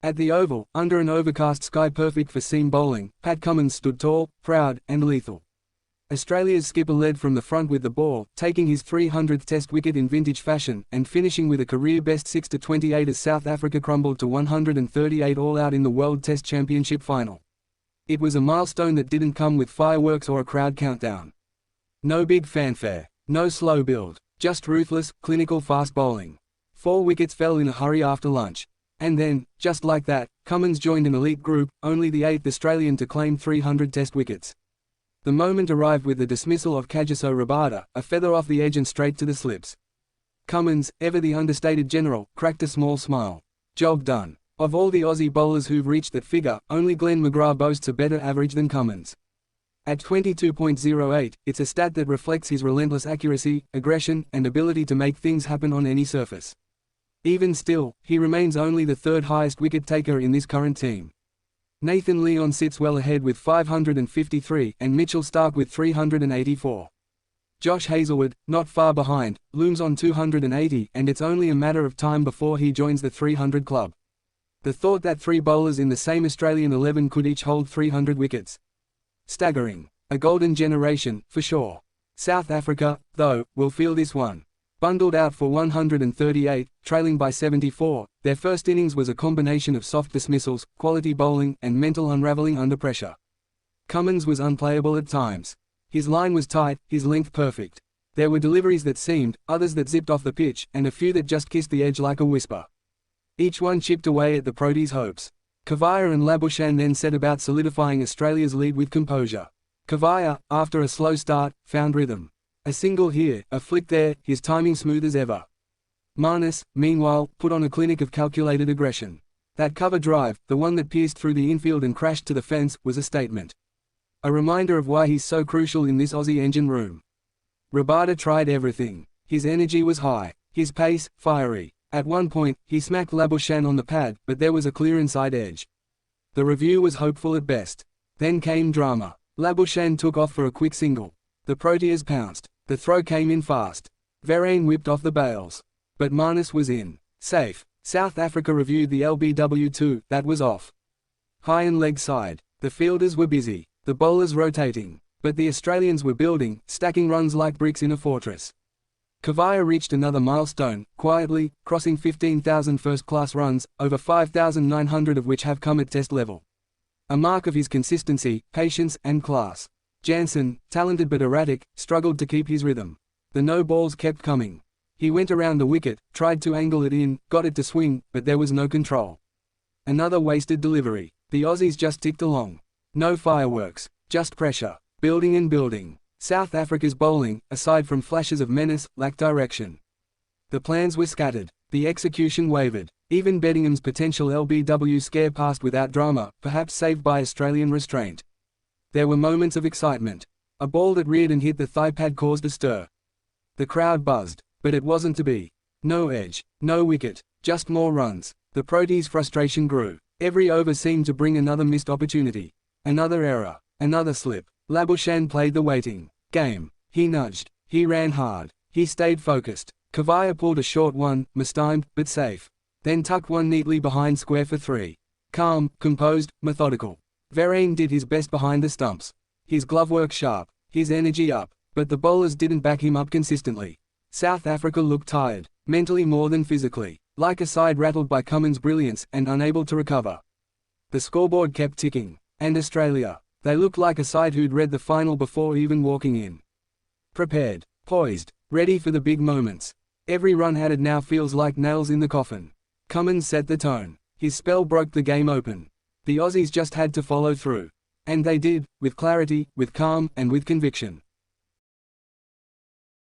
At the Oval, under an overcast sky perfect for seam bowling, Pat Cummins stood tall, proud, and lethal. Australia's skipper led from the front with the ball, taking his 300th Test wicket in vintage fashion, and finishing with a career-best 6-28 as South Africa crumbled to 138 all out in the World Test Championship final. It was a milestone that didn't come with fireworks or a crowd countdown. No big fanfare, no slow build, just ruthless, clinical fast bowling. 4 wickets fell in a hurry after lunch. And then, just like that, Cummins joined an elite group, only the 8th Australian to claim 300 Test wickets. The moment arrived with the dismissal of Kagiso Rabada, a feather off the edge and straight to the slips. Cummins, ever the understated general, cracked a small smile. Job done. Of all the Aussie bowlers who've reached that figure, only Glenn McGrath boasts a better average than Cummins. At 22.08, it's a stat that reflects his relentless accuracy, aggression, and ability to make things happen on any surface. Even still, he remains only the 3rd highest wicket taker in this current team. Nathan Lyon sits well ahead with 553 and Mitchell Starc with 384. Josh Hazlewood, not far behind, looms on 280 and it's only a matter of time before he joins the 300 club. The thought that 3 bowlers in the same Australian 11 could each hold 300 wickets. Staggering. A golden generation, for sure. South Africa, though, will feel this one. Bundled out for 138, trailing by 74, their first innings was a combination of soft dismissals, quality bowling, and mental unravelling under pressure. Cummins was unplayable at times. His line was tight, his length perfect. There were deliveries that seamed, others that zipped off the pitch, and a few that just kissed the edge like a whisper. Each one chipped away at the Proteas' hopes. Khawaja and Labuschagne then set about solidifying Australia's lead with composure. Khawaja, after a slow start, found rhythm. A single here, a flick there, his timing smooth as ever. Marnus, meanwhile, put on a clinic of calculated aggression. That cover drive, the one that pierced through the infield and crashed to the fence, was a statement. A reminder of why he's so crucial in this Aussie engine room. Rabada tried everything. His energy was high, his pace, fiery. At one point, he smacked Labuschagne on the pad, but there was a clear inside edge. The review was hopeful at best. Then came drama. Labuschagne took off for a quick single. The Proteas pounced. The throw came in fast. Verreynne whipped off the bails. But Marnus was in. Safe. South Africa reviewed the LBW2, that was off. High and leg side. The fielders were busy. The bowlers rotating. But the Australians were building, stacking runs like bricks in a fortress. Khawaja reached another milestone, quietly, crossing 15,000 first-class runs, over 5,900 of which have come at Test level. A mark of his consistency, patience, and class. Jansen, talented but erratic, struggled to keep his rhythm. The no balls kept coming. He went around the wicket, tried to angle it in, got it to swing, but there was no control. Another wasted delivery. The Aussies just ticked along. No fireworks, just pressure, building and building. South Africa's bowling, aside from flashes of menace, lacked direction. The plans were scattered. The execution wavered. Even Beddingham's potential LBW scare passed without drama, perhaps saved by Australian restraint. There were moments of excitement. A ball that reared and hit the thigh pad caused a stir. The crowd buzzed, but it wasn't to be. No edge, no wicket, just more runs. The Proteas' frustration grew. Every over seemed to bring another missed opportunity. Another error, another slip. Labuschagne played the waiting game. He nudged, he ran hard, he stayed focused. Khawaja pulled a short one, mistimed, but safe. Then tucked one neatly behind square for 3. Calm, composed, methodical. Verreynne did his best behind the stumps. His glove work sharp, his energy up, but the bowlers didn't back him up consistently. South Africa looked tired, mentally more than physically, like a side rattled by Cummins' brilliance and unable to recover. The scoreboard kept ticking. And Australia, they looked like a side who'd read the final before even walking in. Prepared, poised, ready for the big moments. Every run added now feels like nails in the coffin. Cummins set the tone. His spell broke the game open. The Aussies just had to follow through. And they did, with clarity, with calm, and with conviction.